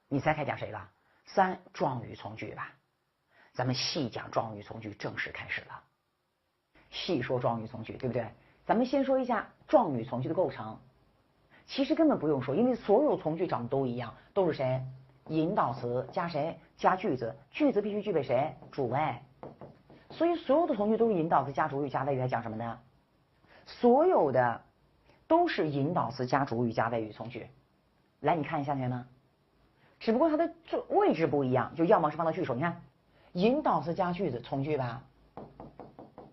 你猜该讲谁了？3状语从句吧。咱们细讲状语从句正式开始了。细说状语从句，对不对？咱们先说一下状语从句的构成。其实根本不用说，因为所有从句长得都一样，都是谁？引导词加谁？加句子，句子必须具备谁？主谓。所以所有的从句都是引导词加主语加谓语，来讲什么呢？所有的都是引导词加主语加谓语从句。来，你看一下见吗？只不过它的位置不一样，就要么是放到句首，你看引导词加句子从句吧，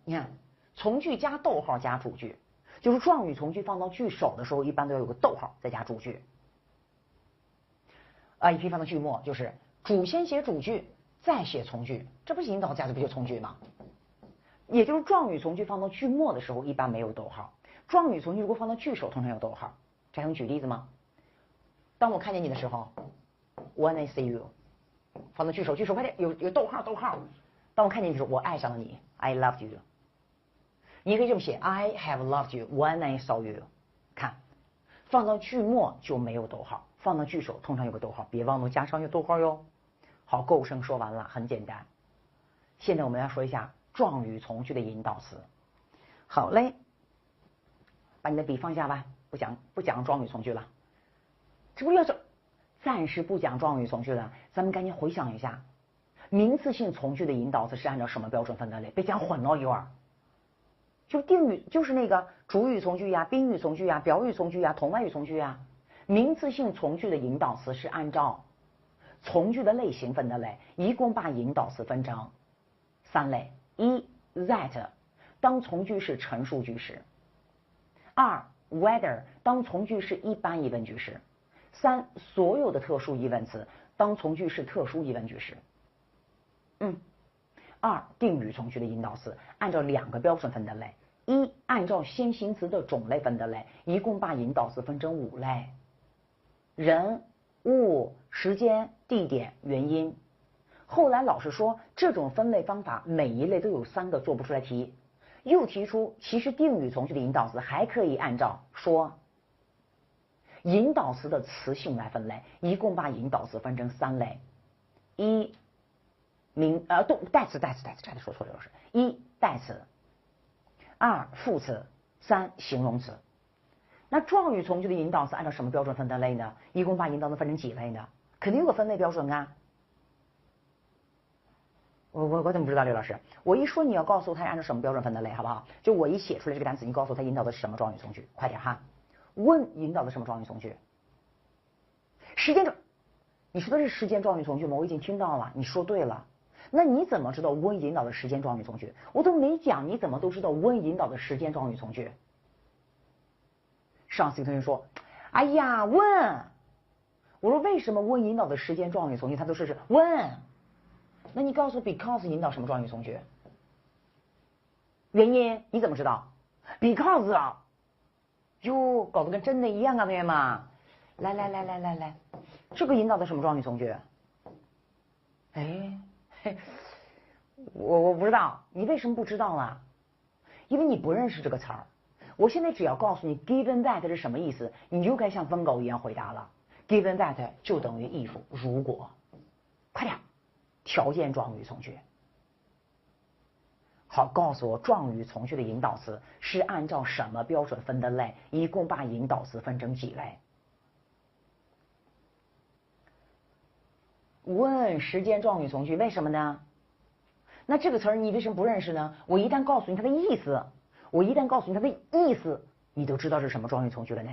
你看从句加逗号加主句，就是状语从句放到句首的时候，一般都要有个逗号再加主句。也可以放到句末，就是主先写主句，再写从句，这不是引导加的不就从句吗？也就是状语从句放到句末的时候，一般没有逗号。状语从句如果放到句首，通常有逗号。这还用举例子吗？当我看见你的时候 ，When I see you， 放到句首，句首快点有逗号逗号。当我看见你的时候，我爱上了你 ，I loved you。你可以这么写 ，I have loved you when I saw you。看，放到句末就没有逗号，放到句首通常有个逗号，别忘了加上有逗号哟。好，构成说完了，很简单。现在我们要说一下状语从句的引导词。好嘞，把你的笔放下吧，不讲状语从句了。这不要暂时不讲状语从句了，咱们赶紧回想一下，名词性从句的引导词是按照什么标准分的类？别讲混了一会儿。就定语，就是那个主语从句呀、宾语从句呀、表语从句呀、同位语从句呀。名词性从句的引导词是按照从句的类型分的类，一共把引导词分成3类：一 that 当从句是陈述句时；2 whether 当从句是一般疑问句时；3所有的特殊疑问词当从句是特殊疑问句时。2定语从句的引导词按照2个标准分的类：一按照先行词的种类分的类，一共把引导词分成5类：人、物、时间、地点、原因。后来老师说这种分类方法每一类都有3个做不出来题，又提出其实定语从句的引导词还可以按照说引导词的词性来分类，一共把引导词分成3类：一代词，差点说错了，是1代词，2副词，3形容词。那状语从句的引导词按照什么标准分的类呢？一共把引导词分成几类呢？肯定有个分类标准啊。我怎么不知道，刘老师？我一说你要告诉他按照什么标准分的类，好不好？就我一写出来这个单词，你告诉他引导的是什么状语从句，快点哈。问引导的什么状语从句？时间你说的是时间状语从句吗？我已经听到了，你说对了。那你怎么知道温引导的时间状语从句？我都没讲，你怎么都知道温引导的时间状语从句？上次有同学说，哎呀问，我说为什么温引导的时间状语从句它都是问？那你告诉我 because 引导什么状语从句？原因你怎么知道 ？because 啊，哟，搞得跟真的一样啊，同学们。来，这个引导的什么状语从句？我不知道，你为什么不知道啊？因为你不认识这个词儿。我现在只要告诉你 given that 是什么意思，你就该像疯狗一样回答了。given that 就等于 if 如果，快点，条件状语从句。好，告诉我状语从句的引导词是按照什么标准分的类？一共把引导词分成几类？问时间状语从句，为什么呢？那这个词儿你为什么不认识呢？我一旦告诉你它的意思，你都知道是什么状语从句了呢？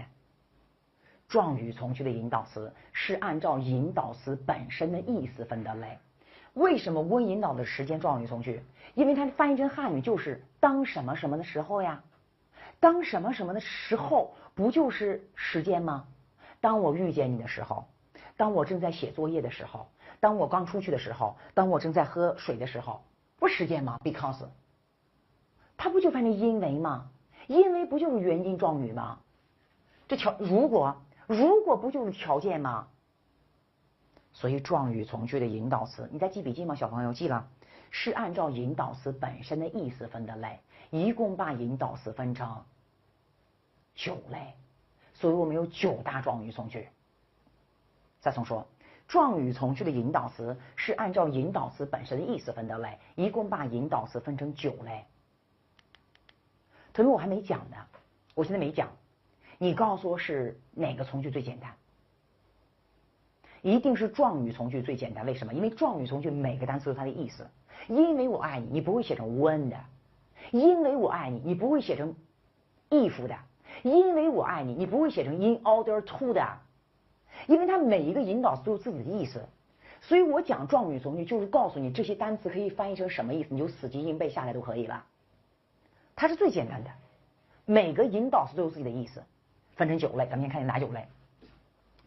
状语从句的引导词是按照引导词本身的意思分的类。为什么温引导的时间状语从句？因为它翻译成汉语就是当什么什么的时候呀。当什么什么的时候，不就是时间吗？当我遇见你的时候，当我正在写作业的时候，当我刚出去的时候，当我正在喝水的时候，不是时间吗 ？because， 它不就翻成因为吗？因为不就是原因状语吗？这如果不就是条件吗？所以状语从句的引导词，你在记笔记吗？小朋友记了，是按照引导词本身的意思分的类，一共把引导词分成9类，所以我们有9大状语从句。再重说，状语从句的引导词是按照引导词本身的意思分的类，一共把引导词分成9类。同学们，我还没讲呢，我现在没讲，你告诉我是哪个从句最简单？一定是状语从句最简单，为什么？因为状语从句每个单词有它的意思。因为我爱你，你不会写成 when 的；因为我爱你，你不会写成 if 的；因为我爱你，你不会写成 in order to 的。因为它每一个引导词都有自己的意思，所以我讲状语从句就是告诉你这些单词可以翻译成什么意思，你就死记硬背下来都可以了。它是最简单的，每个引导词都有自己的意思，分成9类。咱们先看哪9类：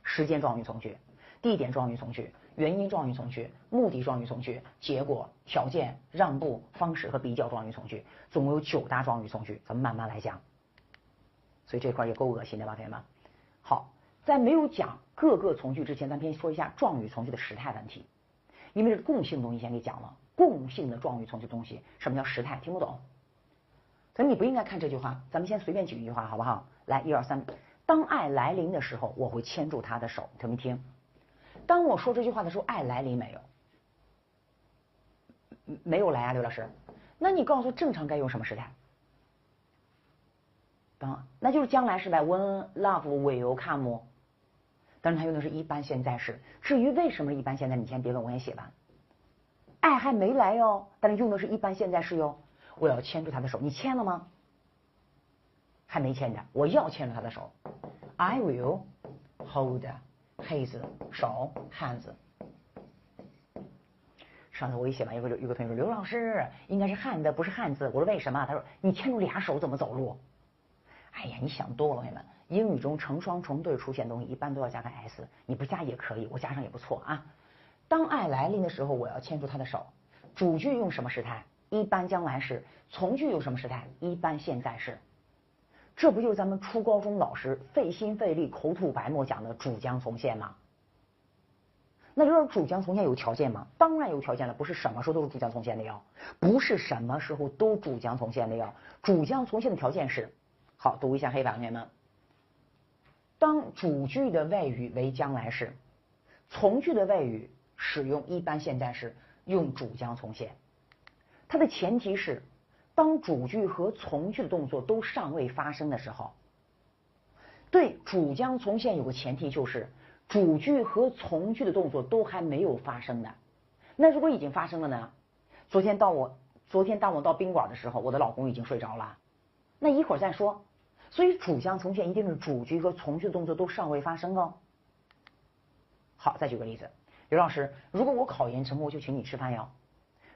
时间状语从句、地点状语从句、原因状语从句、目的状语从句、结果、条件、让步、方式和比较状语从句，总共有9大状语从句，咱们慢慢来讲。所以这块也够恶心的吧，同学们？好，在没有讲各个从句之前，咱先说一下状语从句的时态问题，因为这是共性东西，先给讲了。共性的状语从句东西，什么叫时态？听不懂？所以你不应该看这句话，咱们先随便举一句话，好不好？来，1、2、3，当爱来临的时候，我会牵住他的手。同学们听，当我说这句话的时候，爱来临没有？没有来啊，刘老师。那你告诉我，正常该用什么时态？那就是将来时呗 ，When love will come。但是它用的是一般现在时。至于为什么一般现在，你先别问，我先写完。爱还没来哟，但是用的是一般现在时哟。我要牵住他的手，你牵了吗？还没牵着，我要牵住他的手。I will hold his 手 hands。上次我一写完，有个同学说：“刘老师，应该是hand，不是汉字。”我说：“为什么？”他说：“你牵住俩手怎么走路？”哎呀，你想多了，同学们。英语中成双成对出现东西，一般都要加个 s， 你不加也可以，我加上也不错啊。当爱来临的时候，我要牵住他的手。主句用什么时态？一般将来时。从句用什么时态？一般现在时。这不就是咱们初高中老师费心费力口吐白沫讲的主将从现吗？那就是主将从现有条件吗？当然有条件了，不是什么时候都是主将从现的哟，不是什么时候都主将从现的哟。主将从现的条件是，好，读一下黑板，同学们。当主句的谓语为将来时，从句的谓语使用一般现在时，用主将从现。它的前提是，当主句和从句的动作都尚未发生的时候。对，主将从现有个前提就是，主句和从句的动作都还没有发生的。那如果已经发生了呢？昨天当我到宾馆的时候，我的老公已经睡着了，那一会儿再说。所以主将从现一定是主句和从句的动作都尚未发生哦。好，再举个例子，刘老师，如果我考研成功，我就请你吃饭哟。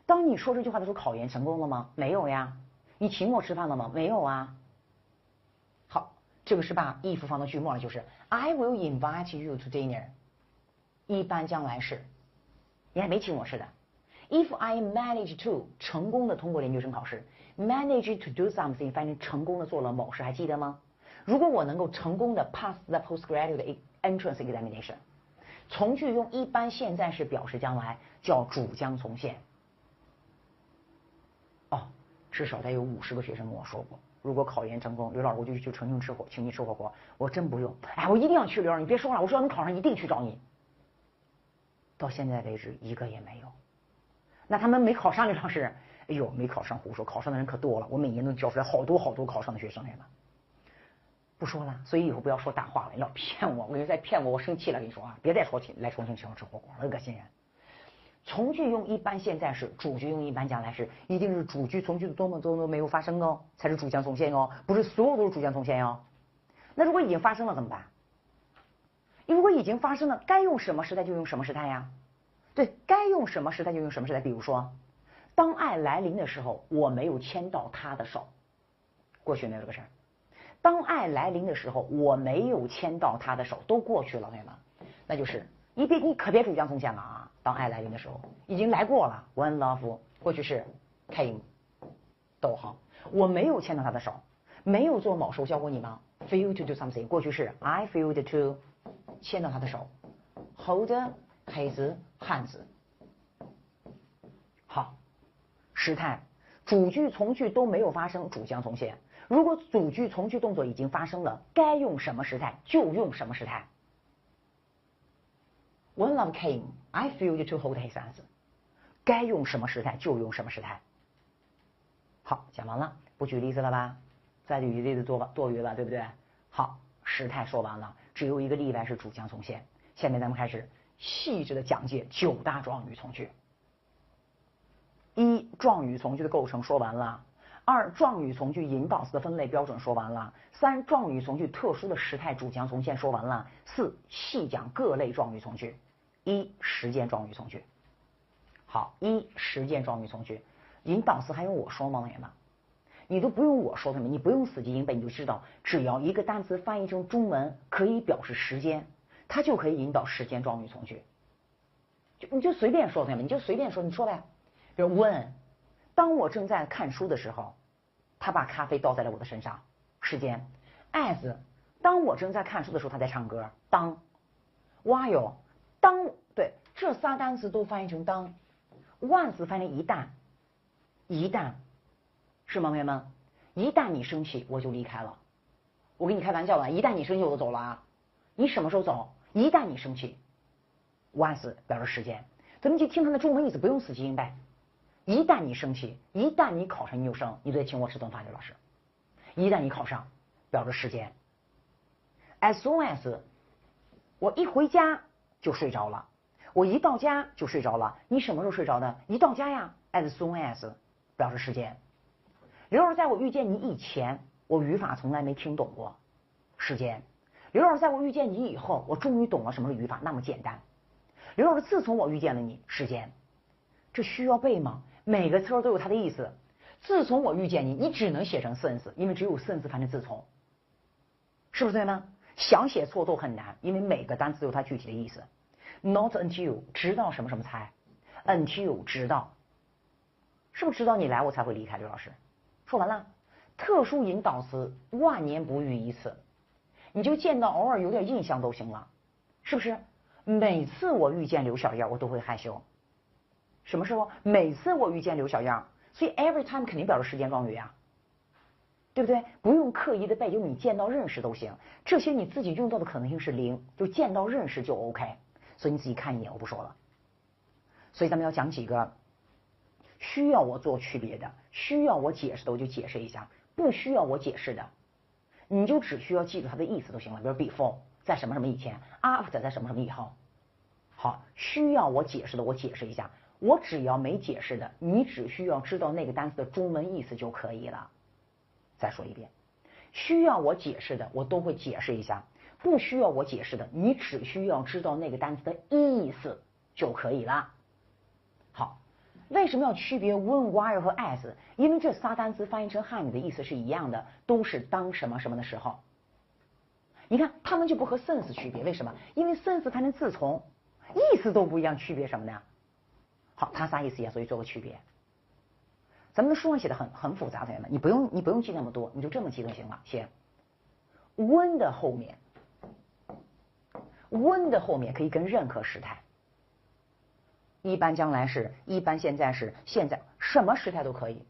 当你说这句话的时候，考研成功了吗？没有呀。你请我吃饭了吗？没有啊。好，这个是把 if 放到句末了，就是 I will invite you to dinner。一般将来时，你还没请我吃的。If I manage to 成功的通过研究生考试 ，manage to do something 翻译成成功的做了某事，还记得吗？如果我能够成功的 pass the postgraduate entrance examination， 从句用一般现在时表示将来，叫主将从现。哦，至少得有50个学生跟我说过，如果考研成功，刘老师我就去重庆请你吃火锅，我真不用，哎，我一定要去，刘老师你别说了，我说要能考上一定去找你。到现在为止一个也没有。那他们没考上，刘老师，哎呦，没考上胡说，考上的人可多了，我每年能教出来好多考上的学生来了。不说了，所以以后不要说大话了，你要骗我，我跟你再骗我，我生气了，跟你说啊，别再说来重庆请我吃火锅了，恶心人。从句用一般现在时，主句用一般将来时，一定是主句从句的动作都没有发生哦，才是主将从现哦，不是所有都是主将从现哦。那如果已经发生了怎么办？如果已经发生了，该用什么时态就用什么时态呀？对，该用什么时态就用什么时态。比如说，当爱来临的时候，我没有牵到他的手，过去没有这个事儿。当爱来临的时候，我没有牵到他的手，都过去了，同学们，那就是你可别主将从现了啊！当爱来临的时候，已经来过了 ，when love 过去式 came， 逗号，我没有牵到他的手，没有做某事，我教过你吗 ？Feel to do something 过去式 I feel to 牵到他的手 ，hold his hands。好，时态，主句从句都没有发生，主将从现。如果主句从句动作已经发生了，该用什么时态就用什么时态。When love came, I failed to hold his hands。该用什么时态就用什么时态。好，讲完了，不举例子了吧？再举例子多余了，对不对？好，时态说完了，只有一个例外是主将从现。下面咱们开始细致的讲解9大状语从句。一、状语从句的构成说完了。2、状语从句引导词的分类标准说完了。3、状语从句特殊的时态主将从现说完了。4、细讲各类状语从句。1、实践状语从句。好，1、实践状语从句，引导词还用我说吗，朋友们？你都不用我说，朋友们，你不用死记硬背，你就知道，只要一个单词翻译成中文可以表示时间，它就可以引导时间状语从句。你就随便说，朋友们，你就随便说，你说呗。比如 when， 当我正在看书的时候，他把咖啡倒在了我的身上，时间。as， 当我正在看书的时候，他在唱歌。当 while， 当对这仨单词都翻译成当。once 翻译成一旦，一旦是吗，朋友们？一旦你生气，我就离开了。我跟你开玩笑了，一旦你生气，我就走了啊。你什么时候走？一旦你生气 ，once 表示时间。咱们就听它的中文意思，不用死记硬背。一旦你生气，一旦你考上研究生，你就得请我吃顿饭，刘老师。一旦你考上，表示时间。as soon as， 我一回家就睡着了，我一到家就睡着了。你什么时候睡着的？一到家呀。as soon as 表示时间。刘老师，在我遇见你以前，我语法从来没听懂过，时间。刘老师，在我遇见你以后，我终于懂了什么是语法那么简单。刘老师，自从我遇见了你，时间。这需要背吗？每个词都有它的意思。自从我遇见你，你只能写成 since， 因为只有 since 翻成自从，是不是对吗？想写错都很难，因为每个单词都有它具体的意思。Not until 直到什么什么才 ，until 直到，是不是直到你来我才会离开？刘老师说完了。特殊引导词万年不遇一次，你就见到偶尔有点印象都行了，是不是？每次我遇见刘小燕，我都会害羞。什么时候？每次我遇见刘小燕，所以 every time 肯定表示时间状语啊，对不对？不用刻意的背，就你见到认识都行。这些你自己用到的可能性是0，就见到认识就 OK。所以你自己看一眼，我不说了。所以咱们要讲几个需要我做区别的，需要我解释的我就解释一下，不需要我解释的，你就只需要记住它的意思就行了。比如 before 在什么什么以前 ，after 在什么什么以后。好，需要我解释的我解释一下。我只要没解释的，你只需要知道那个单词的中文意思就可以了。再说一遍，需要我解释的我都会解释一下，不需要我解释的，你只需要知道那个单词的意思就可以了。好，为什么要区别 when、while 和 as？ 因为这仨单词翻译成汉语的意思是一样的，都是当什么什么的时候。你看，他们就不和 since 区别，为什么？因为 since 翻成自从，意思都不一样，区别什么呢？好，它仨意思一样，所以做个区别。咱们的书上写的很复杂，同学们，你不用记那么多，你就这么记就行了。写 when 的后面 ，when 的后面可以跟任何时态，一般将来时、一般现在时、现在什么时态都可以。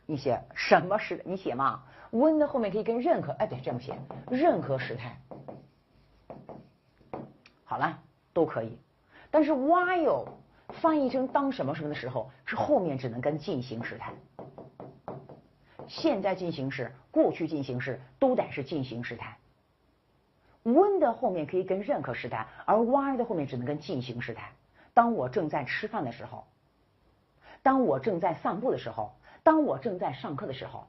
你写什么时？你写嘛 ，when 的后面可以跟任何，哎，对，这么写，任何时态。好了，都可以。但是 while 翻译成当什么什么的时候，是后面只能跟进行时态。现在进行时、过去进行时都得是进行时态。when 的后面可以跟任何时态，而 while 的后面只能跟进行时态。当我正在吃饭的时候，当我正在散步的时候，当我正在上课的时候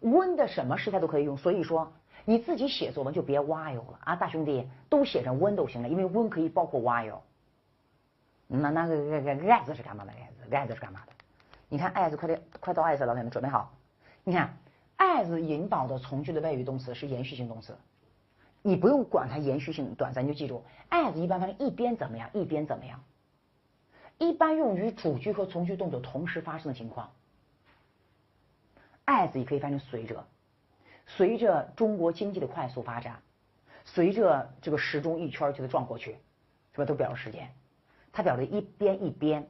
，when 的什么时态都可以用。所以说你自己写作文就别 while 了啊，大兄弟，都写成 when 都行了，因为 when 可以包括 while。那个 as 是干嘛的 ？as 是干嘛的？你看 as 快到 as 了，老铁们准备好。你看 as 引导的从句的谓语动词是延续性动词，你不用管它延续性短暂，你就记住 as 一般翻译一边怎么样一边怎么样，一般用于主句和从句动作同时发生的情况。as 也可以翻译随着，随着中国经济的快速发展，随着这个时钟一圈就得转过去，是吧？都表示时间。它表示一边一边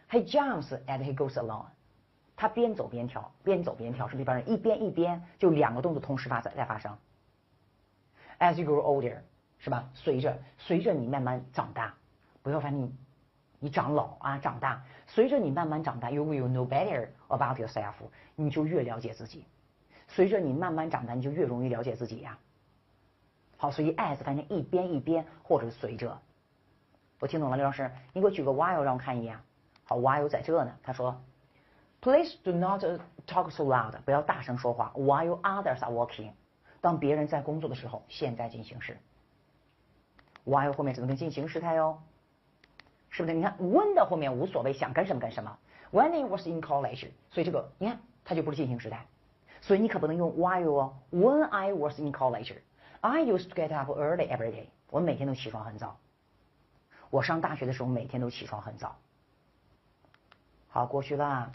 ，He jumps and he goes along。他边走边跳，边走边跳，是不是一边一边就两个动作同时在发生 ？As you grow older，是吧？随着你慢慢长大，不要发现你长老啊，长大，随着你慢慢长大 ，you will know better about yourself， 你就越了解自己。随着你慢慢长大，你就越容易了解自己呀。好，所以 as 翻译一边或者随着。我听懂了，刘老师，你给我举个 while 让我看一眼。好 ，while 在这呢。他说 ，Please do not talk so loud， 不要大声说话。While others are working， 当别人在工作的时候，现在进行时。while 后面只能跟进行时态哦，是不是？你看 when 的后面无所谓，想跟什么跟什么。When I was in college， 所以这个你看它就不是进行时态，所以你可不能用 while 哦。When I was in college，I used to get up early every day， 我每天都起床很早。我上大学的时候每天都起床很早。好，过去了。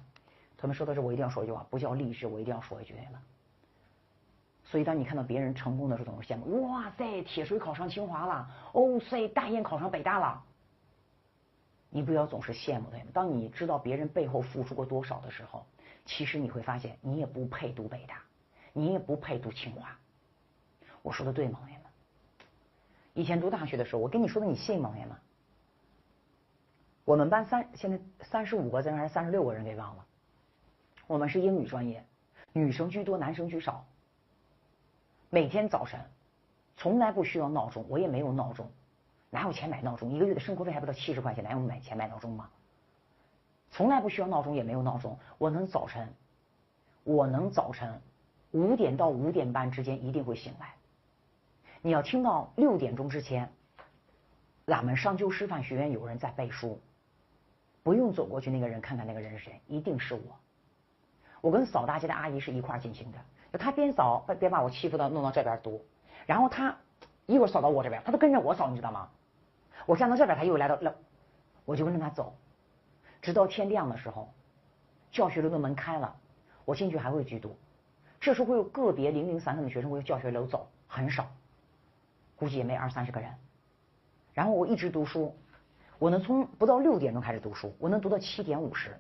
他们说的是我一定要说一句话，不叫励志，我一定要说一句了。所以当你看到别人成功的时候，总是羡慕，哇塞，铁水考上清华了，哦塞，大雁考上北大了。你不要总是羡慕他们。当你知道别人背后付出过多少的时候，其实你会发现你也不配读北大，你也不配读清华。我说的对吗，朋友们？以前读大学的时候，我跟你说的你信吗，朋友们？我们班现在35个人还是36个人给忘了。我们是英语专业，女生居多，男生居少。每天早晨从来不需要闹钟，我也没有闹钟，哪有钱买闹钟？一个月的生活费还不到70块钱，哪有钱买闹钟吗？从来不需要闹钟，也没有闹钟。我能早晨5点到5点半之间一定会醒来。你要听到6点钟之前，俺们上旧师范学院有人在背书，不用走过去那个人看看那个人是谁，一定是我。我跟扫大街的阿姨是一块进行的，她边扫边把我欺负到弄到这边读，然后她一会儿扫到我这边，她都跟着我扫，你知道吗？我站到这边，她又来到我就跟着她走，直到天亮的时候，教学楼的门开了，我进去还会去读。这时候会有个别零零散散的学生会教学楼走，很少，估计也没20-30个人。然后我一直读书，我能从不到6点钟开始读书，我能读到7点50，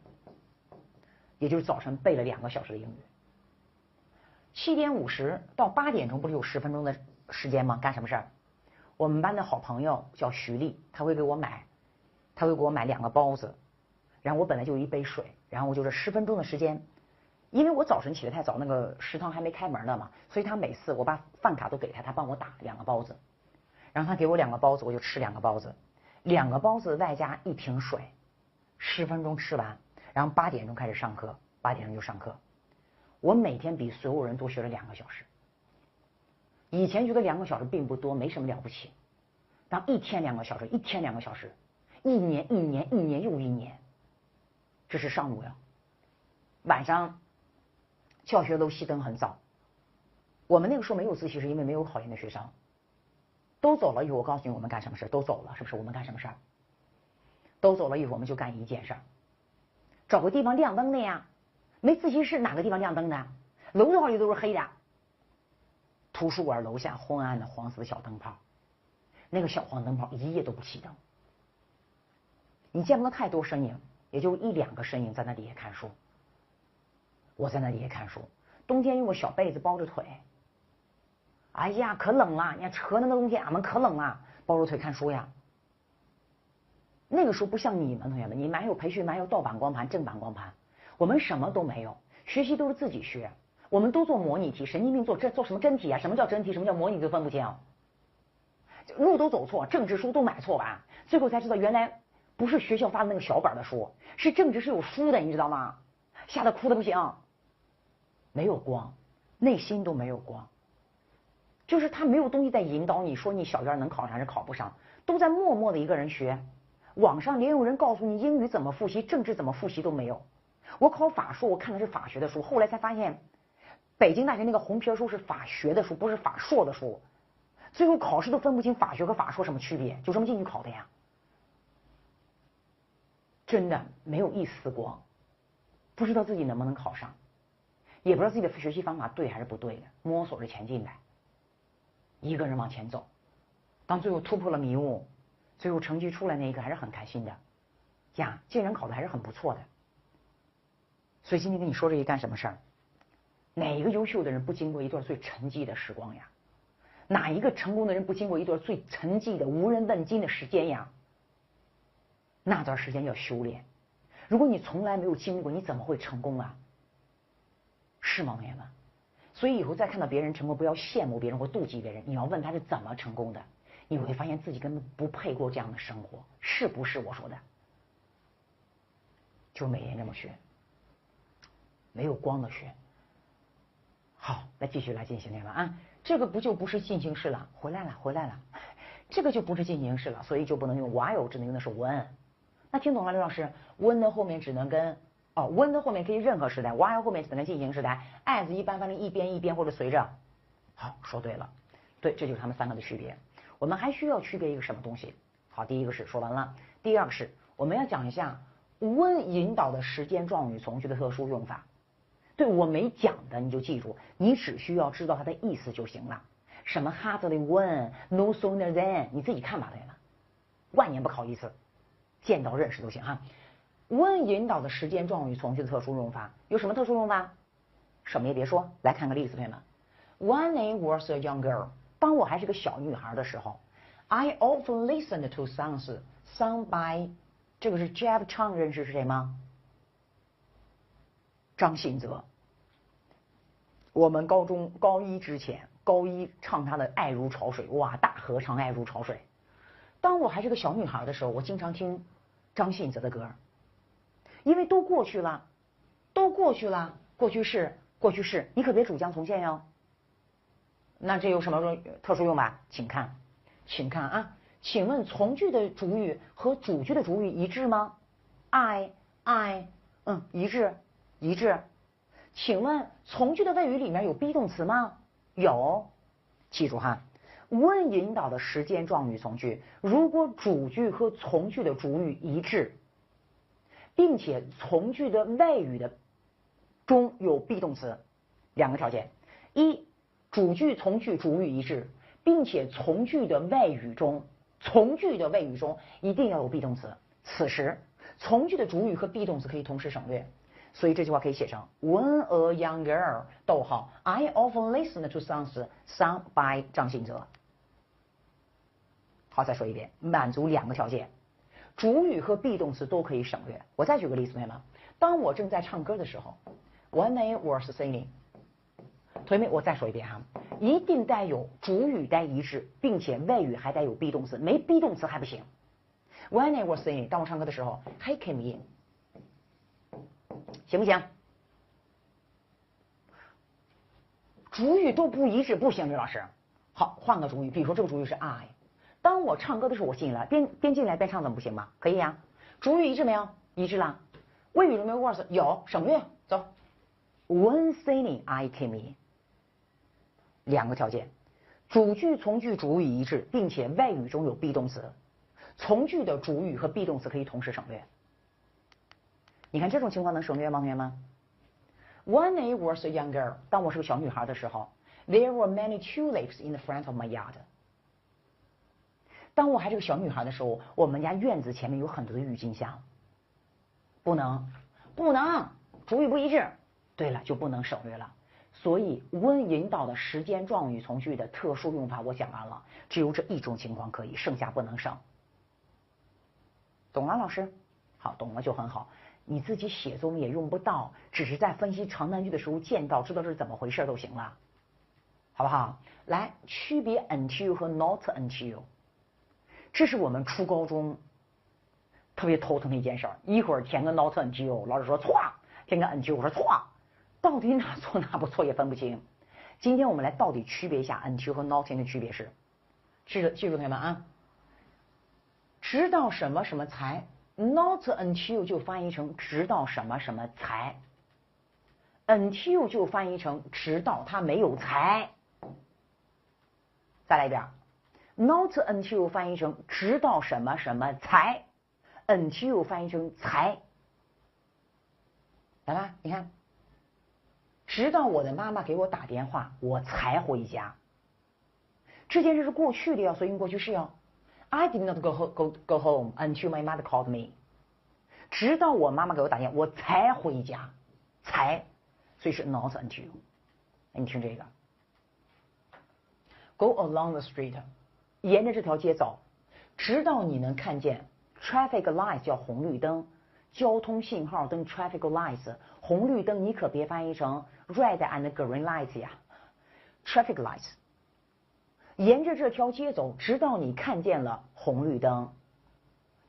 也就是早晨背了2个小时的英语。7点50到8点钟不是有10分钟的时间吗？干什么事儿？我们班的好朋友叫徐丽，他会给我买2个包子，然后我本来就有一杯水，然后我就是10分钟的时间，因为我早晨起得太早，那个食堂还没开门呢嘛，所以他每次我把饭卡都给他，他帮我打2个包子，然后他给我2个包子，我就吃2个包子，2个包子外加1瓶水，10分钟吃完，然后8点钟开始上课，8点钟就上课。我每天比所有人多学了2个小时。以前觉得2个小时并不多，没什么了不起。当1天2个小时，1天2个小时，一年又1年，这是上午呀。晚上教学楼熄灯很早。我们那个时候没有自习室，因为没有考研的学生，都走了以后，我告诉你我们干什么事，都走了，是不是？我们干什么事儿？都走了以后，我们就干一件事儿，找个地方亮灯的呀。没自习室哪个地方亮灯的？楼道里都是黑的。图书馆楼下昏暗的黄色的小灯泡，那个小黄灯泡一夜都不熄灯。你见不到太多身影，也就1、2个身影在那底下看书。我在那底下看书，冬天用个小被子包着腿。哎呀，可冷了！你看河南的冬天，俺们可冷了，包着腿看书呀。那个时候不像你们同学们，你们还有培训，还有盗版光盘、正版光盘，我们什么都没有，学习都是自己学。我们都做模拟题，神经病做什么真题啊？什么叫真题？什么叫模拟都分不清，路都走错，政治书都买错完，最后才知道原来不是学校发的那个小本的书，是政治是有书的，你知道吗？吓得哭的不行，没有光，内心都没有光，就是他没有东西在引导你说你小院能考上还是考不上，都在默默的一个人学。网上连有人告诉你英语怎么复习，政治怎么复习都没有。我考法术，我看的是法学的书，后来才发现。北京大学那个红皮书是法学的书，不是法硕的书，最后考试都分不清法学和法硕什么区别，就这么进去考的呀。真的没有一丝光，不知道自己能不能考上，也不知道自己的学习方法对还是不对的，摸索着前进呗，一个人往前走。当最后突破了迷雾，最后成绩出来那一刻还是很开心的呀，竟然考的还是很不错的。所以今天跟你说这一干什么事儿？哪一个优秀的人不经过一段最沉寂的时光呀？哪一个成功的人不经过一段最沉寂的无人问津的时间呀？那段时间要修炼。如果你从来没有经历过，你怎么会成功啊？是吗，朋友们？所以以后再看到别人成功，不要羡慕别人或妒忌别人，你要问他是怎么成功的，你会发现自己根本不配过这样的生活，是不是我说的？就每天这么学，没有光的学。好，那继续来进行了啊，这个不是进行式了，回来了，这个就不是进行式了，所以就不能用 while， 只能用的是 when。那听懂了，刘老师 ？when 的后面只能跟when 的后面可以任何时态 ，while 后面只能跟进行时态 ，as 一般翻成一边或者随着。好，说对了，对，这就是他们三个的区别。我们还需要区别一个什么东西？好，第一个是说完了，第二个是我们要讲一下 when 引导的时间状语从句的特殊用法。对我没讲的你就记住，你只需要知道它的意思就行了。什么 hardly when no sooner than， 你自己看吧，朋友们，万年不考一次，见到认识都行哈。when 引导的时间状语从句的特殊用法有什么特殊用法？什么也别说，来看个例子，朋友们。When I was a young girl， 当我还是个小女孩的时候 ，I often listened to songs sung by， 这个是 Jeff Chang， 认识是谁吗？张信哲。我们高一之前，高一唱他的《爱如潮水》，哇，大合唱《爱如潮水》。当我还是个小女孩的时候，我经常听张信哲的歌，因为都过去了，过去式，你可别主将从现哟。那这有什么特殊用法？请看啊，请问从句的主语和主句的主语一致吗？一致。请问从句的谓语里面有 be 动词吗？有，记住哈。when 引导的时间状语从句，如果主句和从句的主语一致，并且从句的谓语的中有 be 动词，两个条件：一，主句、从句、主语一致，并且从句的谓语中一定要有 be 动词。此时，从句的主语和 be 动词可以同时省略。所以这句话可以写成 When a young girl， I often listen to songs sung by 张信哲。好，再说一遍，满足两个条件，主语和 be 动词都可以省略。我再举个例子，朋友们，当我正在唱歌的时候 ，When I was singing， 同学们，我再说一遍哈，一定带有主语带一致，并且谓语还带有 be 动词，没 be 动词还不行。When I was singing， 当我唱歌的时候 ，He came in。行不行？主语都不一致不行，刘老师。好，换个主语，比如说这个主语是 I， 当我唱歌的时候我进来，边进来边唱怎么不行吗？可以呀。主语一致没有？一致了。谓语有没有 was？ 有，省略。走。When singing I came in， 两个条件，主句、从句、主语一致，并且谓语中有 be 动词，从句的主语和 be 动词可以同时省略。你看这种情况能省略吗，同学们 ？When I was a young girl， 当我是个小女孩的时候 ，There were many tulips in the front of my yard。当我还是个小女孩的时候，我们家院子前面有很多的郁金香。不能，主语不一致。对了，就不能省略了。所以 when 引导的时间状语从句的特殊用法我讲完了，只有这一种情况可以，剩下不能省。懂了，老师？好，懂了就很好。你自己写作也用不到，只是在分析长难句的时候见到，知道是怎么回事都行了，好不好？来，区别 until 和 not until， 这是我们初高中特别头疼的一件事儿。一会儿填个 not until， 老师说错，填个 until， 我说错，到底哪错哪不错也分不清。今天我们来到底区别一下 until 和 not 的区别是，记住同学们啊，直到什么什么才。Not until 就翻译成直到什么什么才 ，until 就翻译成直到他没有才。再来一遍 ，Not until 翻译成直到什么什么才 ，until 翻译成才。来吧，你看，直到我的妈妈给我打电话，我才回家。这件事是过去的呀，所以用过去式哟。I did not go home until my mother called me。直到我妈妈给我打电话，我才回家，所以是 not until。你听这个 Go along the street， 沿着这条街走，直到你能看见 traffic lights 叫红绿灯，交通信号灯 traffic lights， 红绿灯你可别翻译成 red and green lights 呀 ，traffic lights。沿着这条街走，直到你看见了红绿灯。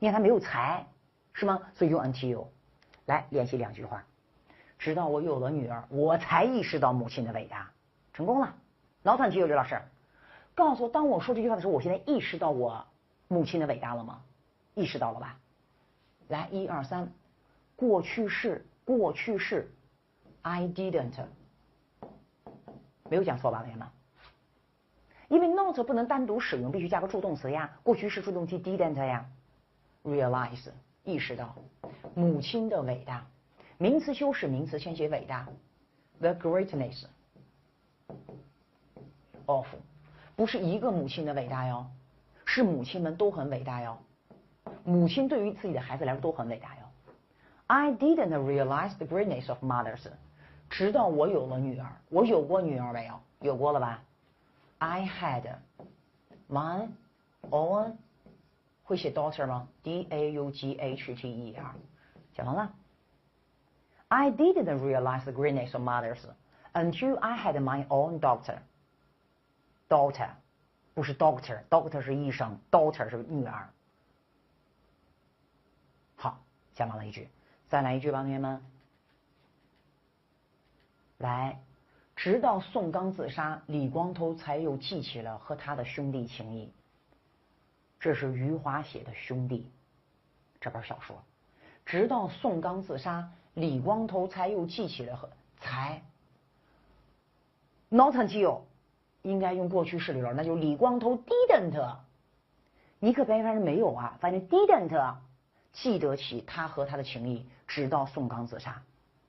你看他没有才，是吗？所以用 until。来练习2句话。直到我有了女儿，我才意识到母亲的伟大。成功了。Not until， 刘老师，告诉我，当我说这句话的时候，我现在意识到我母亲的伟大了吗？意识到了吧？来，1、2、3，过去式，过去式 ，I didn't， 没有讲错吧，同学们？因为 not 不能单独使用，必须加个助动词呀，过去式助动词 didn't 呀。Realize 意识到母亲的伟大，名词修饰名词先写伟大 ，the greatness of， 不是一个母亲的伟大哟，是母亲们都很伟大哟，母亲对于自己的孩子来说都很伟大哟。I didn't realize the greatness of mothers， 直到我有了女儿，我有过女儿没有？有过了吧？ I had my own， 会写 daughter 吗 ？D-A-U-G-H-T-E-R， 讲完了。I didn't realize the greatness of mothers until I had my own daughter。daughter 不是 doctor，doctor 是医生 ，daughter 是女儿。好，讲完了一句，再来一句吧，同学们。来。直到宋刚自杀，李光头才又记起了和他的兄弟情谊。这是余华写的《兄弟》这本小说。直到宋刚自杀，李光头才又记起了not until 应该用过去式里边，那就李光头 didn't， 你可别翻成没有啊，反正 didn't 记得起他和他的情谊，直到宋刚自杀，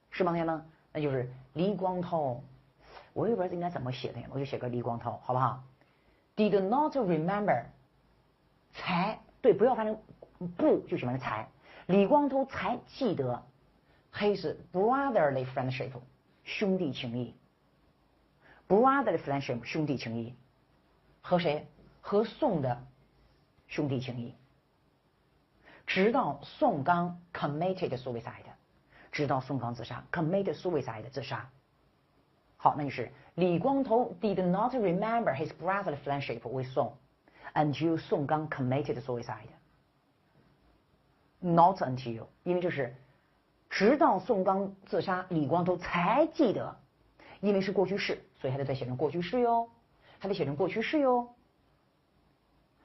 是吗，同学们？那就是李光头。我也不知道应该怎么写的，我就写个李光头，好不好 ？Did not remember， 才对，不要翻成不，就喜欢才。李光头才记得 his brotherly friendship， 兄弟情谊。brotherly friendship 兄弟情谊和谁？和宋的兄弟情谊。直到宋刚 committed suicide， 直到宋刚自杀 committed suicide 自杀。好，那就是李光头 did not remember his brotherly friendship with Song until 宋刚 committed suicide。Not until， 因为这是直到宋刚自杀，李光头才记得，因为是过去式，所以还得再写成过去式哟，还得写成过去式哟。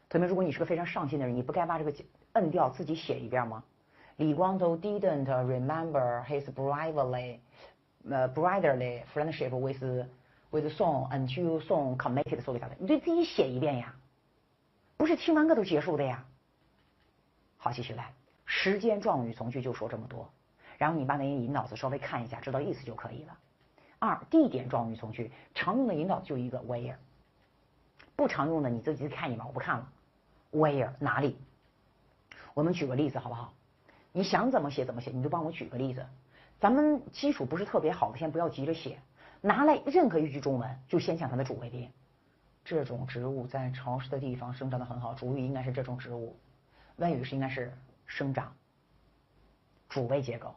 同学们，如果你是个非常上心的人，你不该把这个摁掉自己写一遍吗？李光头 didn't remember his brotherly friendship with Song until Song committed suicide。你对自己写一遍呀，不是听完个都结束的呀。好，继续来，时间状语从句就说这么多，然后你把那些引导词稍微看一下，知道意思就可以了。2，地点状语从句，常用的引导就一个 where， 不常用的你自己看一遍，我不看了。where 哪里？我们举个例子好不好？你想怎么写怎么写，你就帮我举个例子。咱们基础不是特别好的，先不要急着写，拿来任何一句中文，就先想它的主谓宾。这种植物在潮湿的地方生长得很好，主语应该是这种植物，谓语是应该是生长，主谓结构。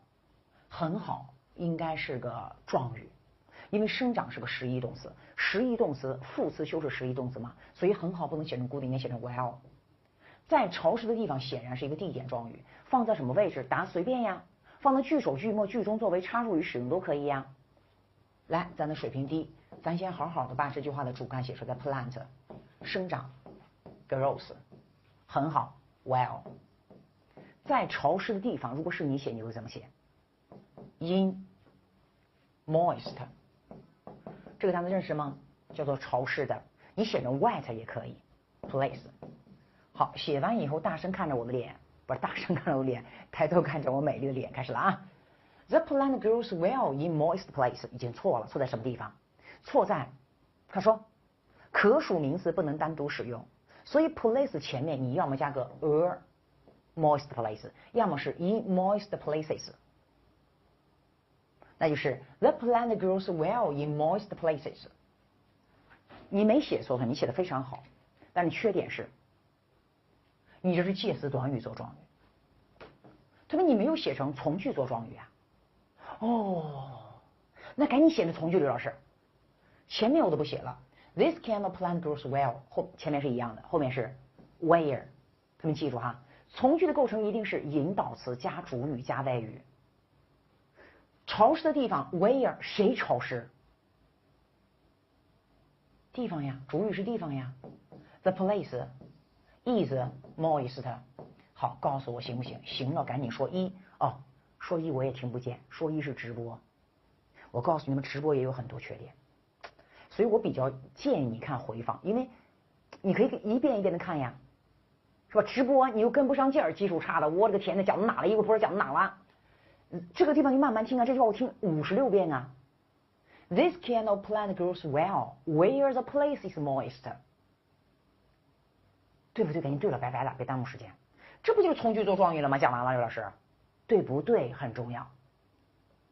很好应该是个状语，因为生长是个实义动词，实义动词副词修饰实义动词嘛，所以很好不能写成固定，应该写成 well。在潮湿的地方显然是一个地点状语，放在什么位置？答随便呀，放在句首句末句中作为插入语使用都可以呀。来，咱的水平低，咱先好好的把这句话的主干写出来 plant 生长 grows 很好 well。 在潮湿的地方，如果是你写你会怎么写？ in moist 这个单词认识吗？叫做潮湿的，你写成 wet 也可以 place。 好，写完以后大声看着我的脸，不是大声看着我的脸，抬头看着我美丽的脸，开始了啊。The plant grows well in moist place 已经错了，错在什么地方？错在，他说可数名词不能单独使用，所以 place 前面你要么加个 a moist place， 要么是 in moist places， 那就是 the plant grows well in moist places。你没写错，你写的非常好，但是缺点是，你这是介词短语做状语，特别你没有写成从句做状语啊。哦，那赶紧写成从句，刘老师。前面我都不写了 ，This kind of plant grows well， 前面是一样的，后面是 where， 他们记住哈，从句的构成一定是引导词加主语加谓语。潮湿的地方 where， 谁潮湿？地方呀，主语是地方呀。The place is moist。好，告诉我行不行？行了，赶紧说一哦，说一我也听不见，说一是直播。我告诉你们，直播也有很多缺点，所以我比较建议你看回放，因为你可以一遍一遍的看呀，是吧？直播你又跟不上劲儿，技术差的，我的个天呐，讲到哪了？一会儿不知道讲到哪了。这个地方你慢慢听啊，这句话我听56遍啊。This kind of plant grows well where the place is moist。对不对？赶紧对了，拜拜了，别耽误时间。这不就是从句做状语了吗？讲完了，刘老师，对不对？很重要。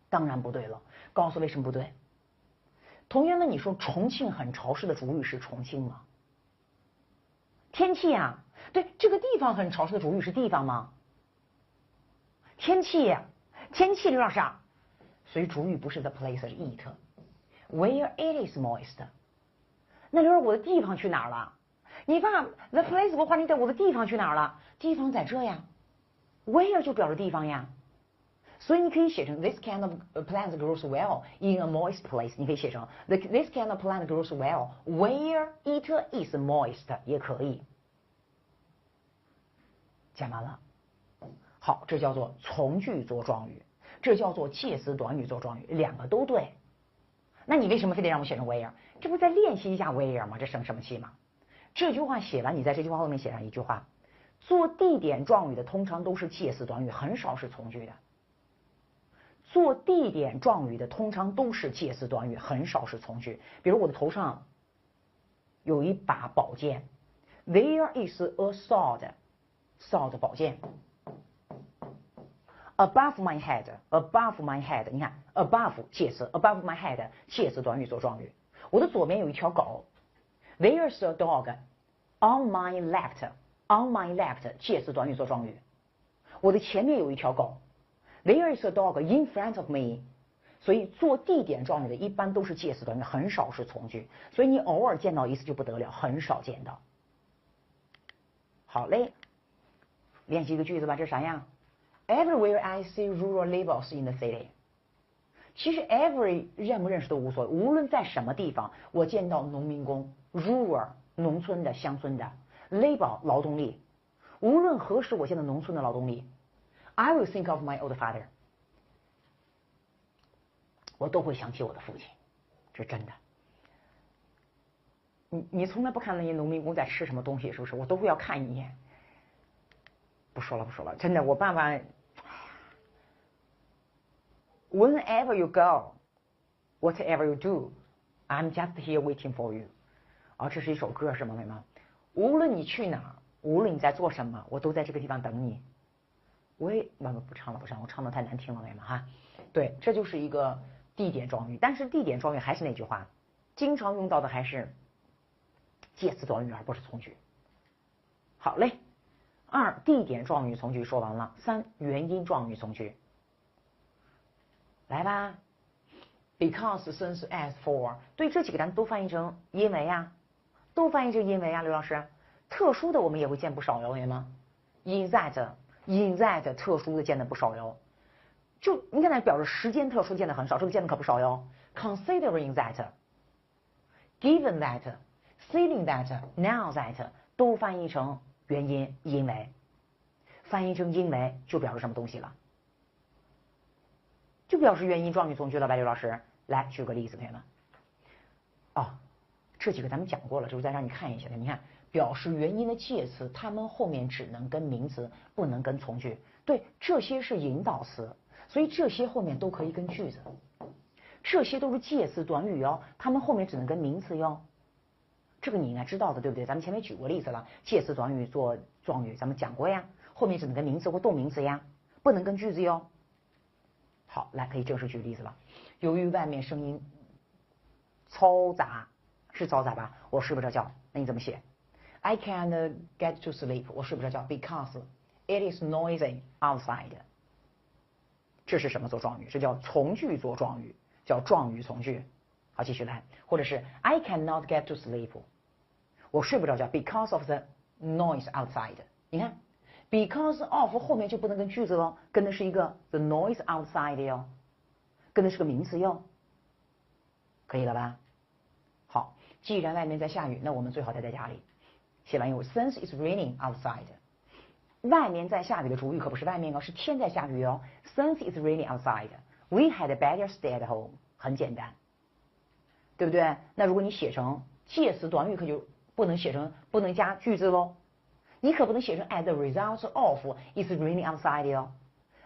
当然不对了，告诉为什么不对。同学们，你说重庆很潮湿的主语是重庆吗？天气啊，对，这个地方很潮湿的主语是地方吗？天气，天气，刘老师啊，所以主语不是 the place 是 it。Where it is moist。那刘老师，我的地方去哪儿了？你把 the place 给我换成我的地方去哪儿了？地方在这呀 ，where 就表示地方呀。所以你可以写成 this kind of plant grows well in a moist place。你可以写成 this kind of plant grows well where it is moist 也可以。讲完了。好，这叫做从句做状语，这叫做介词短语做状语，两个都对。那你为什么非得让我写成 where？ 这不再练习一下 where 吗？这生什么气吗？这句话写完，你在这句话后面写上一句话：做地点状语的通常都是介词短语，很少是从句的。做地点状语的通常都是介词短语，很少是从句。比如我的头上有一把宝剑 ，There is a sword，sword 宝剑。Above my head，above my head， 你看 above 介词 ，above my head 介词短语做状语。我的左边有一条狗 ，There's a dog on my left，on my left 介词短语做状语。我的前面有一条狗 ，There is a dog in front of me。所以做地点状语的一般都是介词短语，很少是从句。所以你偶尔见到一次就不得了，很少见到。好嘞，练习一个句子吧，这啥样？Everywhere I see rural labels in the city。其实 every 认不认识都无所谓，无论在什么地方，我见到农民工 rural 农村的乡村的 labor 劳动力，无论何时我见到农村的劳动力 ，I will think of my old father。我都会想起我的父亲，这是真的。你从来不看那些农民工在吃什么东西，是不是？我都会要看一眼。不说了，真的，我爸爸。Whenever you go, whatever you do, I'm just here waiting for you。这是一首歌是吗，朋友们？无论你去哪儿，无论你在做什么，我都在这个地方等你。我也不唱了，我唱的太难听了，朋友们哈。对，这就是一个地点状语，但是地点状语还是那句话，经常用到的还是介词短语，而不是从句。好嘞，2地点状语从句说完了，3原因状语从句。来吧 ，because since as for， 对这几个单词都翻译成因为呀，都翻译成因为呀，刘老师，特殊的我们也会见不少哟，朋友们 ，in that 特殊的见的不少哟，就你看它表示时间特殊见的很少，这个见的可不少哟 ，considering that，given that，feeling that，now that 都翻译成原因，因为，翻译成因为就表示什么东西了？就表示原因状语从句了吧，刘老师，来举个例子，朋友们。这几个咱们讲过了，就是再让你看一下的。你看，表示原因的介词，它们后面只能跟名词，不能跟从句。对，这些是引导词，所以这些后面都可以跟句子。这些都是介词短语哟，它们后面只能跟名词哟。这个你应该知道的，对不对？咱们前面举过例子了，介词短语做状语，咱们讲过呀，后面只能跟名词或动名词呀，不能跟句子哟。好，来可以正式举例子了。由于外面声音嘈杂，是嘈杂吧？我睡不着觉。那你怎么写 ？I can't get to sleep。我睡不着觉 because it is noisy outside。这是什么做状语？这叫从句做状语，叫状语从句。好，继续来，或者是 I cannot get to sleep。我睡不着觉 because of the noise outside。你看 because of 后面就不能跟句子了，跟的是一个 the noise outside 哟，跟的是个名词哟，可以了吧？好，既然外面在下雨，那我们最好待在家里。写完以后 since it's raining outside。外面在下雨的主语可不是外面哦，是天在下雨哦。Since it's raining outside, we had better stay at home。很简单，对不对？那如果你写成介词短语，可就不能加句子喽。你可不能写成 as a result of it's raining outside 哟。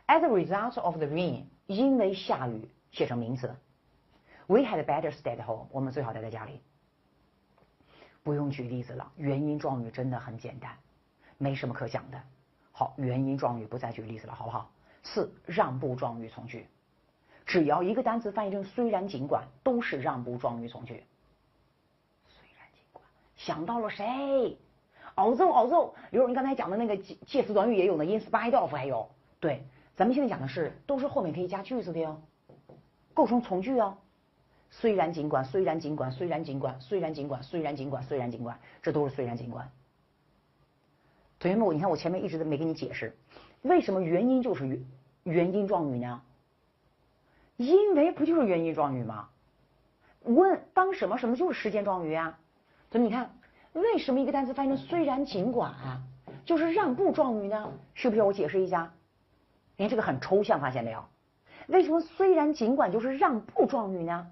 As a result of the rain， 因为下雨，写成名词。We had better stay at home。我们最好待在家里。不用举例子了，原因状语真的很简单，没什么可讲的。好，原因状语不再举例子了，好不好？4让步状语从句，只要一个单词翻译成虽然尽管，都是让步状语从句。虽然尽管，想到了谁？although，刘你刚才讲的那个介词短语也有呢 ，in spite of 还有。对，咱们现在讲的是都是后面可以加句子的哟，构成从句哦。虽然尽管，虽然尽管，虽然尽管，虽然尽管，虽然尽管，虽然尽管，这都是虽然尽管。同学们，你看我前面一直都没给你解释，为什么原因就是原因状语呢？因为不就是原因状语吗？问当什么什么就是时间状语啊。所以你看，为什么一个单词翻译成虽然尽管啊，就是让步状语呢？需不需要我解释一下？你看这个很抽象，发现没有？为什么虽然尽管就是让步状语呢？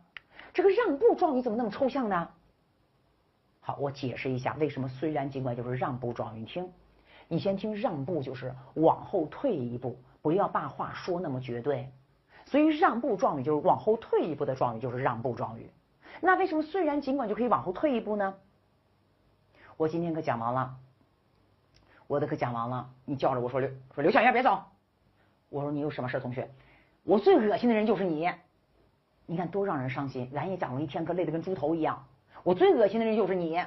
这个让步状语怎么那么抽象呢？好，我解释一下为什么虽然尽管就是让步状语。你先听让步就是往后退一步，不要把话说那么绝对。所以让步状语就是往后退一步的状语，就是让步状语。那为什么虽然尽管就可以往后退一步呢？我今天课讲完了，我的课讲完了，你叫着我说刘小燕别走。我说你有什么事同学？我最恶心的人就是你。你看多让人伤心，咱也讲了一天课，累得跟猪头一样。我最恶心的人就是你，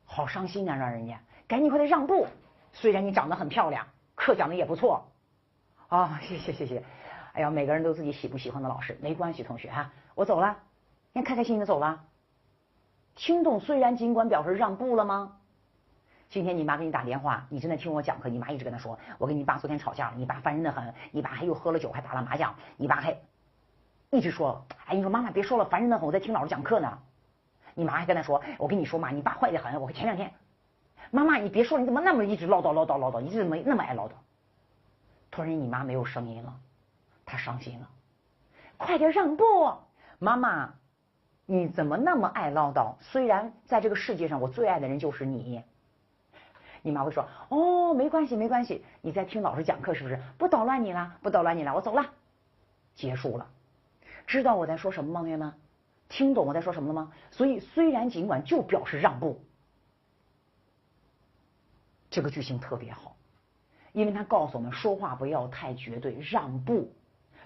好伤心啊，让人家赶紧快点让步。虽然你长得很漂亮，课讲的也不错啊，谢谢。哎呀，每个人都自己喜不喜欢的老师，没关系，同学哈，我走了，你看开开心心的走了。听懂虽然尽管表示让步了吗？今天你妈给你打电话，你正在听我讲课，你妈一直跟他说，我跟你爸昨天吵架了，你爸烦人的很，你爸还又喝了酒，还打了麻将，你爸还一直说，哎，你说妈妈别说了，烦人的很，我在听老师讲课呢。你妈还跟他说，我跟你说嘛，你爸坏的很，我前2天，妈妈你别说了，你怎么那么一直唠叨，你怎么那么爱唠叨？突然你妈没有声音了，她伤心了，快点让步，妈妈，你怎么那么爱唠叨？虽然在这个世界上我最爱的人就是你。你妈会说，哦，没关系，你在听老师讲课是不是？不捣乱你了，我走了，结束了。知道我在说什么吗，同学们？听懂我在说什么了吗？所以虽然尽管就表示让步，这个句型特别好，因为它告诉我们说话不要太绝对，让步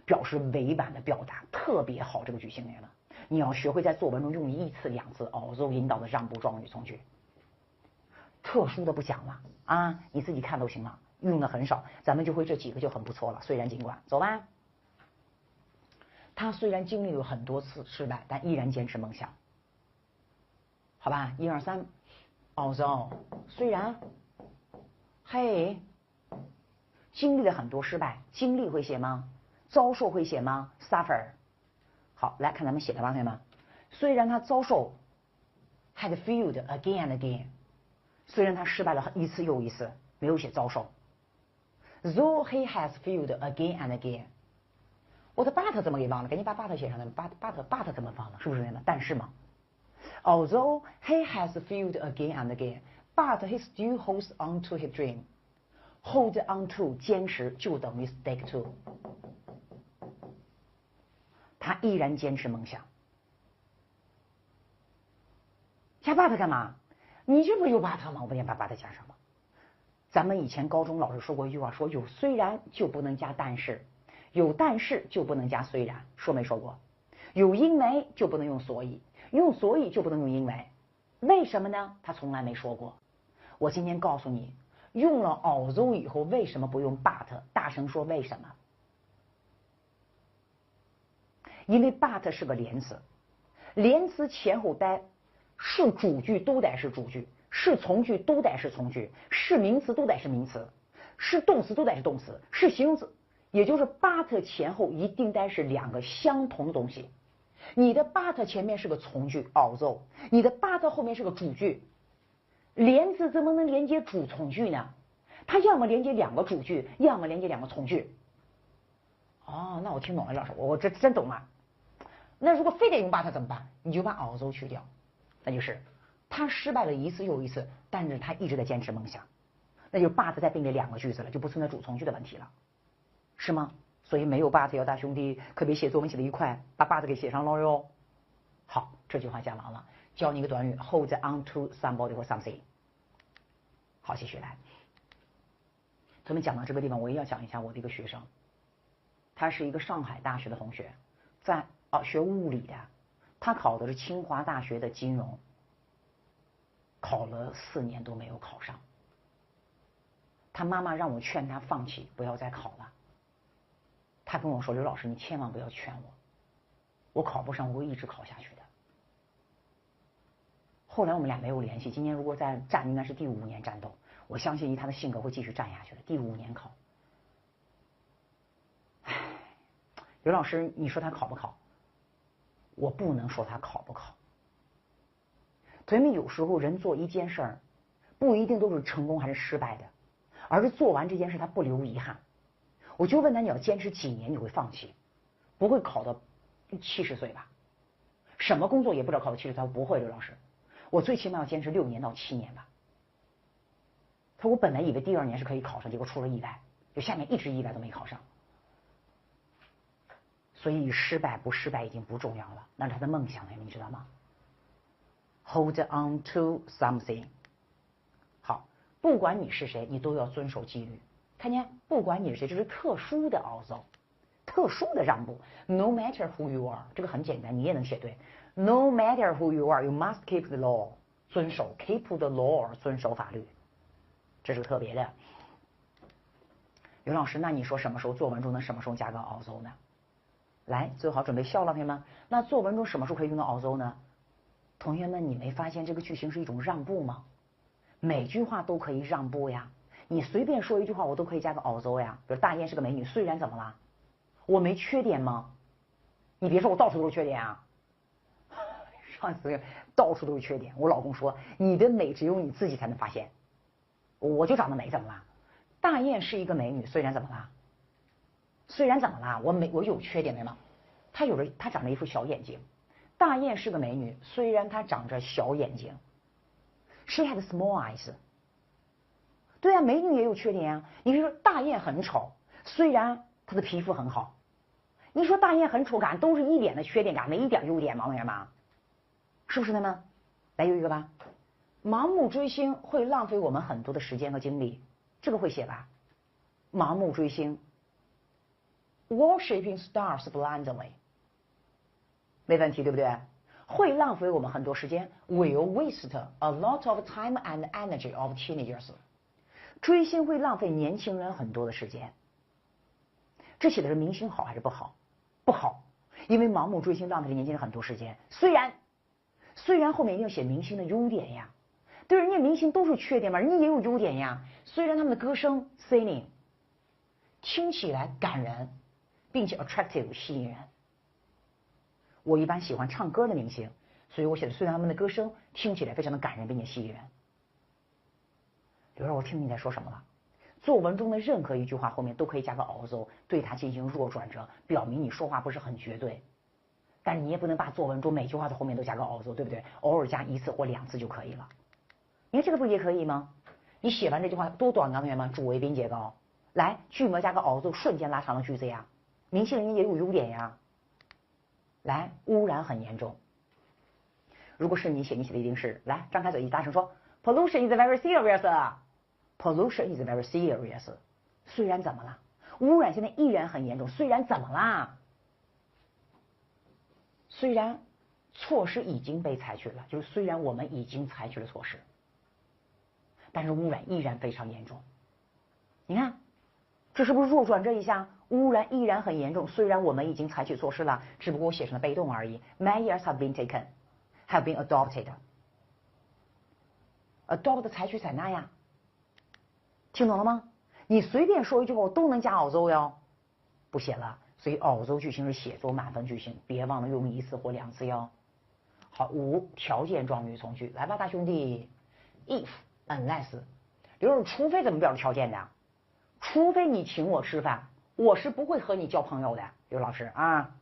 表示委婉的表达，特别好。这个句型同学们，你要学会在作文中用1次2次although引导的让步状语从句。特殊的不讲了啊，你自己看都行了，用的很少，咱们就会这几个就很不错了。虽然尽管，走吧。他虽然经历了很多次失败，但依然坚持梦想。好吧，1、2、3 ，although 虽然，嘿，经历了很多失败，经历会写吗？遭受会写吗 ？suffer。好，来看咱们写的吧，同学们。虽然他遭受 had failed again and again， 虽然他失败了一次又一次，没有写遭受。Though he has failed again and again。我的 but 怎么给忘了？赶紧把 but 写上来。but 怎么忘了？是不是但是嘛 ？Although he has failed again and again, but he still holds on to his dream. Hold on to 坚持就等于 stick to。他依然坚持梦想。加 but 干嘛？你这不有 but 吗？我不得把 but 加上吗？咱们以前高中老师说过一句话，说有虽然就不能加但是。有但是就不能加虽然，说没说过？有因为就不能用所以，用所以就不能用因为，为什么呢？他从来没说过。我今天告诉你，用了 although 以后为什么不用 but？ 大声说为什么？因为 but 是个连词，连词前后待是主句都得是主句，是从句都得是从句，是名词都得是名词，是动词都得是动词，是形容词，也就是 but 前后一定得是两个相同的东西。你的 but 前面是个从句 although， 你的 but 后面是个主句，连词怎么能连接主从句呢？它要么连接两个主句，要么连接两个从句。哦，那我听懂了，老师，我这真懂了。那如果非得用 but 怎么办？你就把 although 去掉，那就是他失败了一次又一次，但是他一直在坚持梦想，那就 but 再并列两个句子了，就不存在主从句的问题了，是吗？所以没有 but 要大兄弟可别写作文写得愉快，把 but 给写上了哟。好，这句话讲完了，教你一个短语 hold on to somebody or something。好，继续来。咱们讲到这个地方，我也要讲一下我的一个学生，他是一个上海大学的同学，在学物理的，他考的是清华大学的金融，考了4年都没有考上。他妈妈让我劝他放弃，不要再考了。他跟我说：“刘老师，你千万不要劝我，我考不上，我会一直考下去的。”后来我们俩没有联系。今年如果再战，应该是第5年战斗。我相信以他的性格会继续战下去的。第5年考，唉，刘老师，你说他考不考？我不能说他考不考。所以有时候人做一件事儿，不一定都是成功还是失败的，而是做完这件事他不留遗憾。我就问他，你要坚持几年你会放弃？不会考到70岁吧？什么工作也不知道考到70岁，他说不会，刘老师，我最起码要坚持6年到7年吧。他说我本来以为第2年是可以考上，结果出了意外，就下面一直意外都没考上。所以失败不失败已经不重要了，那是他的梦想，你知道吗 ？Hold on to something。好，不管你是谁，你都要遵守纪律。看见，不管你是谁，这是特殊的 although， 特殊的让步。No matter who you are， 这个很简单，你也能写对。No matter who you are, you must keep the law， 遵守 keep the law， 遵守法律，这是特别的。刘老师，那你说什么时候作文中能什么时候加个 although 呢？来，做好准备笑了，同学们。那作文中什么时候可以用到 although 呢？同学们，你没发现这个句型是一种让步吗？每句话都可以让步呀。你随便说一句话，我都可以加个 although 呀。比如大雁是个美女，虽然怎么了？我没缺点吗？你别说我到处都是缺点啊。上次到处都是缺点，我老公说你的美只有你自己才能发现。我就长得美，怎么了？大雁是一个美女，虽然怎么了？虽然怎么了？我有缺点的吗？她长着一副小眼睛。大雁是个美女，虽然她长着小眼睛。She had small eyes。对啊，美女也有缺点啊。你可以说大雁很丑，虽然她的皮肤很好。你说大雁很丑，感都是一脸的缺点感，没一点优点吗？同学们，是不是的呢？来，有一个吧。盲目追星会浪费我们很多的时间和精力，这个会写吧？盲目追星。Worshipping stars blindly， 没问题，对不对？会浪费我们很多时间 ，will waste a lot of time and energy of teenagers。追星会浪费年轻人很多的时间。这写的是明星好还是不好？不好，因为盲目追星浪费了年轻人很多时间。虽然后面一定要写明星的优点呀，对，人家明星都是缺点嘛，人家也有优点呀。虽然他们的歌声 singing 听起来感人。并且 attractive 吸引人，我一般喜欢唱歌的明星，所以我写的虽然他们的歌声听起来非常的感人并且吸引人。刘老师，我听你在说什么了？作文中的任何一句话后面都可以加个 although， 对它进行弱转折，表明你说话不是很绝对。但你也不能把作文中每句话的后面都加个 although， 对不对？偶尔加1次或2次就可以了。你看这个不也可以吗？你写完这句话多短啊，同学们，主谓宾结构，来句末加个 although， 瞬间拉长了句子呀。明星人家也有优点呀。来，污染很严重。如果是你写，你写的一定是来，张开嘴一大声说 ，pollution is very serious。pollution is very serious。虽然怎么了？污染现在依然很严重。虽然怎么啦？虽然措施已经被采取了，就是虽然我们已经采取了措施，但是污染依然非常严重。你看，这是不是弱转这一下？污染依然很严重，虽然我们已经采取措施了，只不过我写成了被动而已。Measures have been taken, have been adopted. Adopt 采取采纳呀，听懂了吗？你随便说一句话，我都能加澳洲哟，不写了。所以澳洲句型是写作满分句型，别忘了用一次或两次哟。好，5条件状语从句，来吧，大兄弟。If, unless， 刘除非怎么表示条件的？除非你请我吃饭，我是不会和你交朋友的，刘老师啊。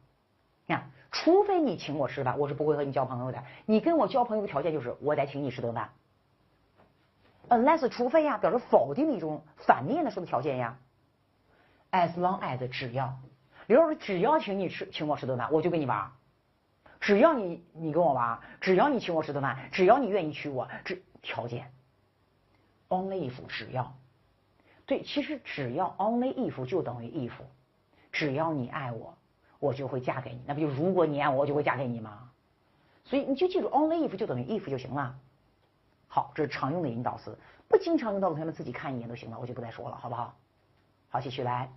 看，除非你请我吃饭，我是不会和你交朋友的。你跟我交朋友的条件就是我得请你吃顿饭。unless 除非呀，表示否定的一种反面的说的条件呀。as long as 只要，刘老师只要请我吃顿饭，我就跟你玩。只要你跟我玩，只要你请我吃顿饭，只要你愿意娶我，条件。only if 只要，对，其实只要 only if 就等于 if， 只要你爱我，我就会嫁给你，那不就如果你爱我，我就会嫁给你吗？所以你就记住 only if 就等于 if 就行了。好，这是常用的引导词，不经常用到的同学们自己看一眼都行了，我就不再说了，好不好？好，继续来。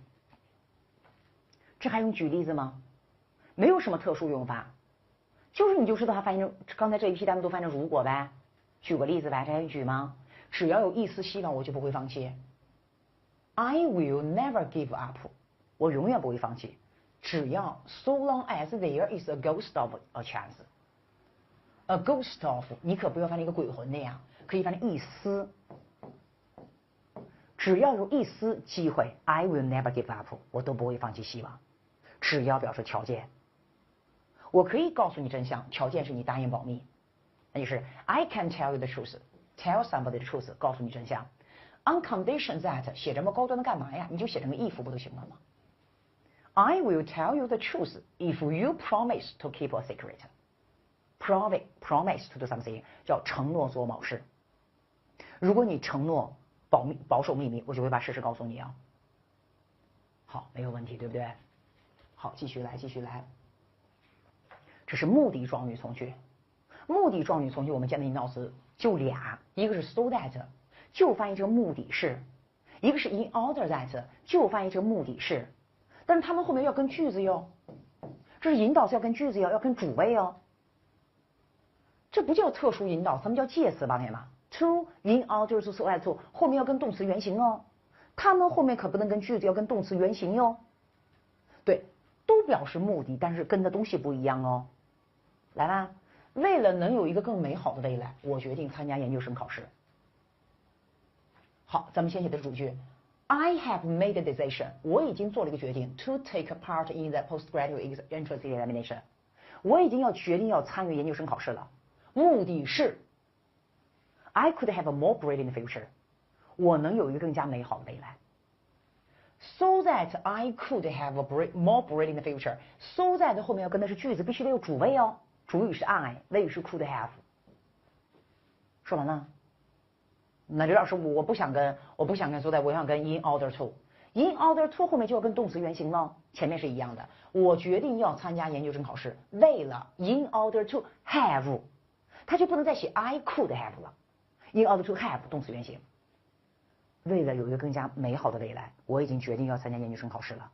这还用举例子吗？没有什么特殊用法，就是你就知道它翻译成刚才这一批单词都翻成如果呗。举个例子呗，这还用举吗？只要有一丝希望，我就不会放弃。I will never give up， 我永远不会放弃。只要 so long as there is a ghost of a chance。A ghost of， 你可不要翻成一个鬼魂的呀，可以翻成一丝。只要有一丝机会 ，I will never give up， 我都不会放弃希望。只要表示条件，我可以告诉你真相，条件是你答应保密，那就是 I can tell you the truth，tell somebody the truth， 告诉你真相。On condition that 写这么高端的干嘛呀？你就写成个 if 不就行了吗 ？I will tell you the truth if you promise to keep a secret。Promise to do something 叫承诺做某事。如果你承诺保守秘密，我就会把事实告诉你啊。好，没有问题，对不对？好，继续来。这是目的状语从句。目的状语从句我们见的引导词就俩，一个是 so that 就翻译成目的是，一个是 in order that 就翻译成目的是，但是他们后面要跟句子哟，这是引导词要跟句子哟，要跟主谓哟。这不叫特殊引导词，他们叫介词吧，同学们。To, in order to, so as to 后面要跟动词原形哦，他们后面可不能跟句子，要跟动词原形哟。对，都表示目的，但是跟的东西不一样哦。来吧，为了能有一个更美好的未来，我决定参加研究生考试。好，咱们先写的是主句。I have made a decision， 我已经做了一个决定 to take part in the postgraduate entrance examination， 我已经决定要参与研究生考试了。目的是 I could have a more brilliant future， 我能有一个更加美好的未来。So that I could have a more brilliant future， so that 后面要跟的是句子，必须得有主谓哦，主语是 I， 谓语是 could have。说完了。那刘老师，我不想跟 so that， 我想跟 in order to。in order to 后面就要跟动词原形了，前面是一样的。我决定要参加研究生考试，为了 in order to have， 他就不能再写 I could have 了。in order to have 动词原形，为了有一个更加美好的未来，我已经决定要参加研究生考试了。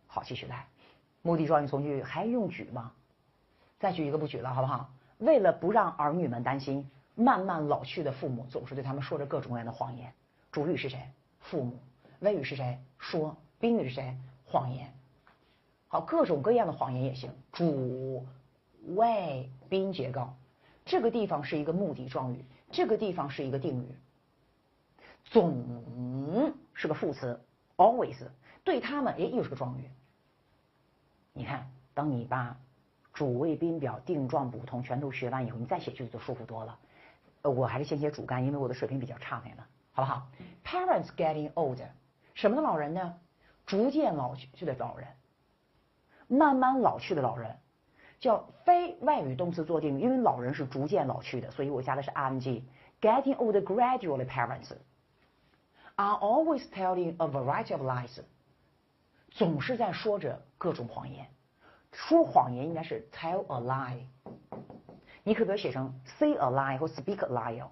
好，继续来。目的状语从句还用举吗？再举一个不举了，好不好？为了不让儿女们担心，慢慢老去的父母总是对他们说着各种各样的谎言。主语是谁？父母。谓语是谁？说。宾语是谁？谎言。好，各种各样的谎言也行。主谓宾结构，这个地方是一个目的状语，这个地方是一个定语。总是个副词 ，always 对他们又是个状语。你看，当你把主谓宾表定状补同全都学完以后，你再写句子就舒服多了。我还是先写主干，因为我的水平比较差点了，好不好 ？Parents getting old， 什么的老人呢？逐渐老去的老人，慢慢老去的老人，叫非外语动词做定语，因为老人是逐渐老去的，所以我加的是 ing。Getting old gradually parents are always telling a variety of lies， 总是在说着各种谎言。说谎言应该是 tell a lie， 你可不可以写成 say a lie 或 speak a lie 哦？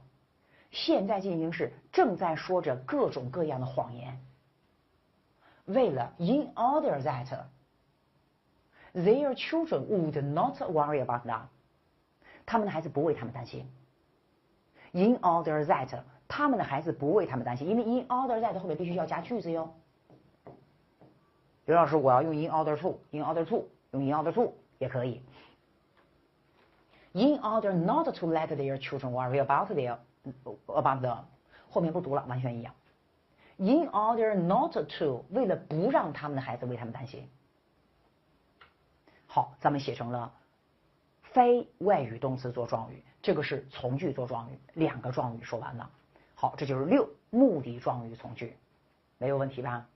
现在进行时正在说着各种各样的谎言。为了 in order that their children would not worry about them， 他们的孩子不为他们担心。in order that 他们的孩子不为他们担心，因为 in order that 后面必须要加句子哟。刘老师，我要用 in order to，in order to， 用 in order to 也可以。in order not to let their children worry about them， 后面不读了，完全一样。in order not to， 为了不让他们的孩子为他们担心。好，咱们写成了非外语动词做状语，这个是从句做状语，两个状语说完了。好，这就是6目的状语从句，没有问题吧？